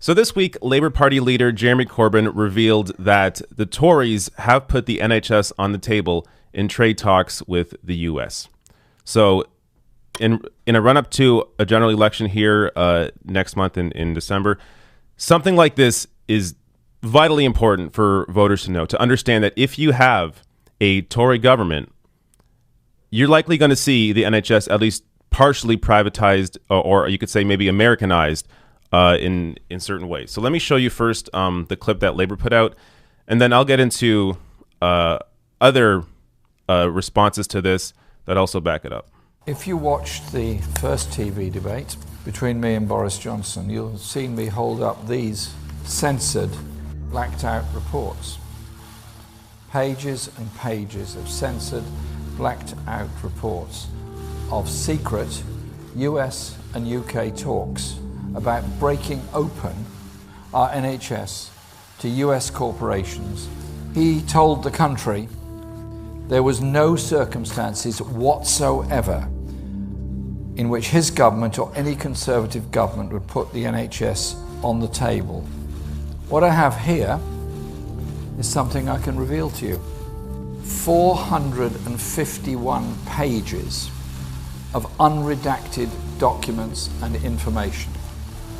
So this week, Labour Party leader Jeremy Corbyn revealed that the Tories have put the NHS on the table in trade talks with the US. So in a run-up to a general election here next month in December, something like this is vitally important for voters to know, to understand that if you have a Tory government, you're likely going to see the NHS at least partially privatized, or you could say maybe Americanized in certain ways. So let me show you first the clip that Labour put out, and then I'll get into other responses to this that also back it up. If you watched the first TV debate between me and Boris Johnson, you'll have seen me hold up these censored, blacked out reports. Pages and pages of censored, blacked out reports of secret US and UK talks about breaking open our NHS to US corporations. He told the country there was no circumstances whatsoever in which his government or any Conservative government would put the NHS on the table. What I have here is something I can reveal to you. 451 pages of unredacted documents and information.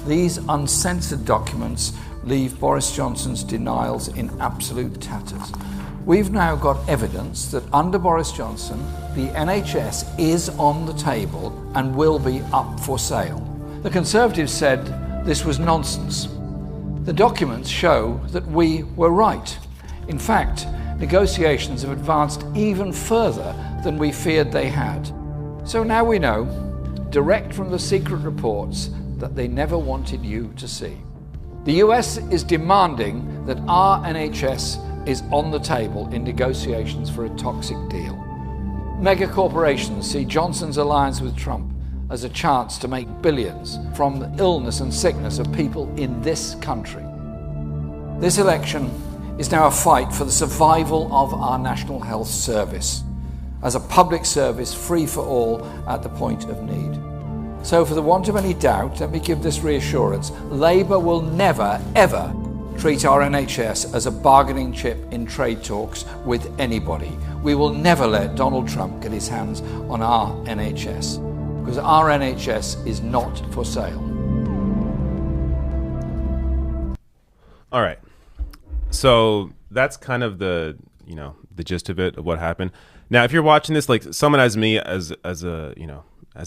These uncensored documents leave Boris Johnson's denials in absolute tatters. We've now got evidence that under Boris Johnson, the NHS is on the table and will be up for sale. The Conservatives said this was nonsense. The documents show that we were right. In fact, negotiations have advanced even further than we feared they had. So now we know, direct from the secret reports, that they never wanted you to see. The US is demanding that our NHS is on the table in negotiations for a toxic deal. Mega corporations see Johnson's alliance with Trump as a chance to make billions from the illness and sickness of people in this country. This election is now a fight for the survival of our National Health Service as a public service free for all at the point of need. So for the want of any doubt, let me give this reassurance: Labour will never, ever treat our NHS as a bargaining chip in trade talks with anybody. We will never let Donald Trump get his hands on our NHS, because our NHS is not for sale. All right. So that's kind of the gist of it, of what happened. Now, if you're watching this, like someone as me, as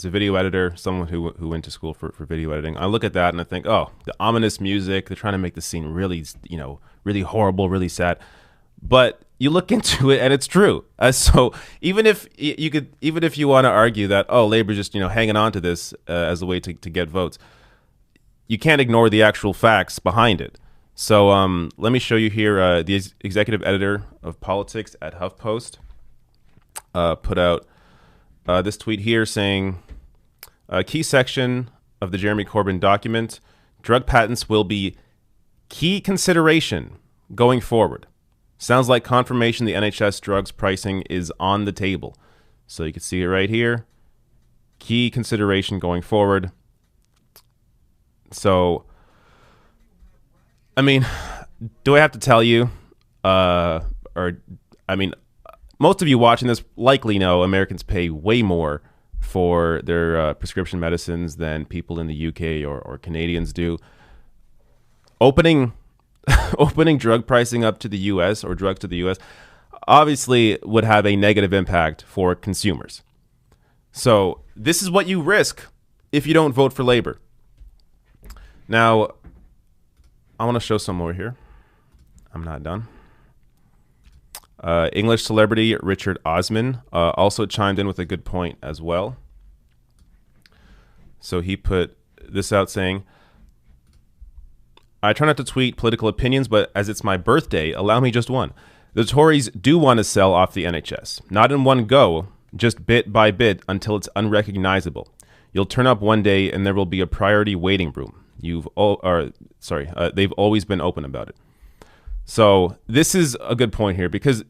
a video editor, someone who went to school for video editing, I look at that and I think, oh, the ominous music, they're trying to make the scene really, really horrible, really sad. But you look into it and it's true. So even if you want to argue that, oh, Labour just, hanging on to this as a way to get votes, you can't ignore the actual facts behind it. So let me show you here. The executive editor of politics at HuffPost put out this tweet here saying, a key section of the Jeremy Corbyn document, drug patents will be key consideration going forward. Sounds like confirmation the NHS drugs pricing is on the table. So you can see it right here. Key consideration going forward. So, I mean, do I have to tell you, most of you watching this likely know Americans pay way more for their prescription medicines than people in the UK or Canadians do. Opening drug pricing up to the US, or drugs to the US, obviously would have a negative impact for consumers. So this is what you risk if you don't vote for Labour. Now, I want to show some more here. I'm not done. English celebrity Richard Osman also chimed in with a good point as well. So he put this out saying, I try not to tweet political opinions, but as it's my birthday, allow me just one. The Tories do want to sell off the NHS, not in one go, just bit by bit until it's unrecognizable. You'll turn up one day and there will be a priority waiting room. They've always been open about it. So this is a good point here because,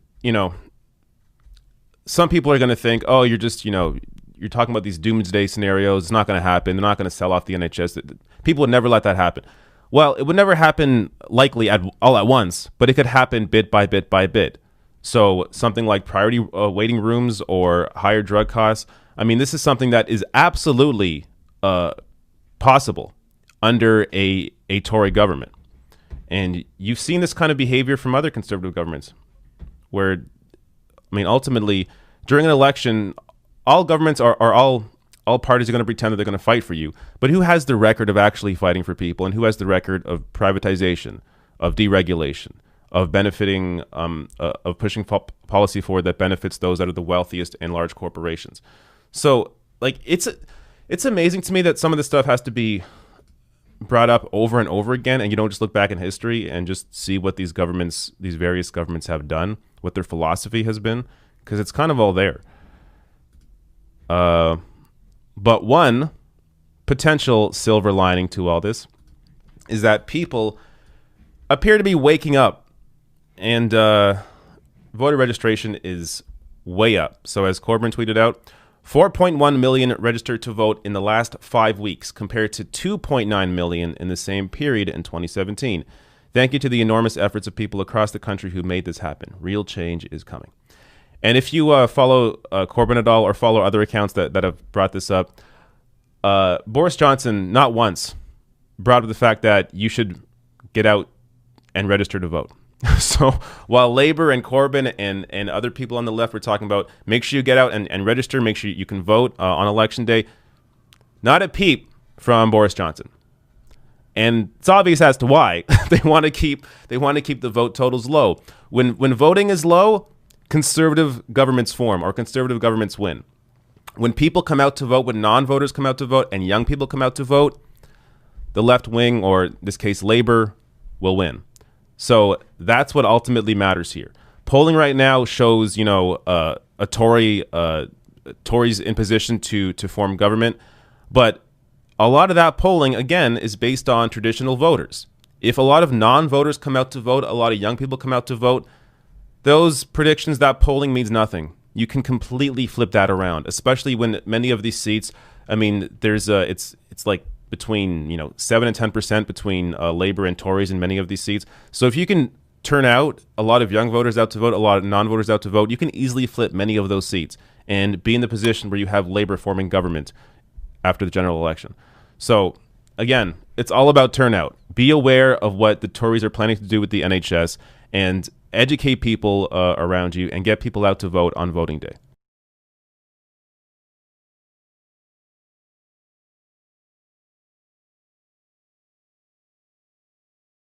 some people are going to think, oh, you're just, you're talking about these doomsday scenarios. It's not going to happen. They're not going to sell off the NHS. People would never let that happen. Well, it would never happen likely all at once, but it could happen bit by bit by bit. So something like priority waiting rooms or higher drug costs. I mean, this is something that is absolutely possible under a Tory government. And you've seen this kind of behavior from other conservative governments where, I mean, ultimately, during an election, all governments are all parties are going to pretend that they're going to fight for you. But who has the record of actually fighting for people, and who has the record of privatization, of deregulation, of benefiting, of pushing policy forward that benefits those that are the wealthiest and large corporations? So, like, it's amazing to me that some of this stuff has to be brought up over and over again, and you don't just look back in history and just see what these various governments have done, what their philosophy has been, because it's kind of all there. But one potential silver lining to all this is that people appear to be waking up, and voter registration is way up. So as Corbyn tweeted out, 4.1 million registered to vote in the last 5 weeks, compared to 2.9 million in the same period in 2017. Thank you to the enormous efforts of people across the country who made this happen. Real change is coming. And if you follow Corbyn at all, or follow other accounts that have brought this up, Boris Johnson not once brought up the fact that you should get out and register to vote. So while Labour and Corbyn and other people on the left were talking about make sure you get out and register, make sure you can vote on election day, not a peep from Boris Johnson. And it's obvious as to why. They want to keep the vote totals low. When voting is low, conservative governments form, or conservative governments win. When people come out to vote, when non-voters come out to vote, and young people come out to vote, the left wing, or in this case Labour, will win. So that's what ultimately matters here. Polling right now shows, a Tories in position to form government, but a lot of that polling, again, is based on traditional voters. If a lot of non-voters come out to vote, a lot of young people come out to vote, those predictions, that polling means nothing. You can completely flip that around, especially when many of these seats, I mean, there's it's like between 7 and 10% between Labour and Tories in many of these seats. So if you can turn out a lot of young voters out to vote, a lot of non-voters out to vote, you can easily flip many of those seats and be in the position where you have Labour forming government after the general election. So again, it's all about turnout. Be aware of what the Tories are planning to do with the NHS, and educate people around you, and get people out to vote on voting day.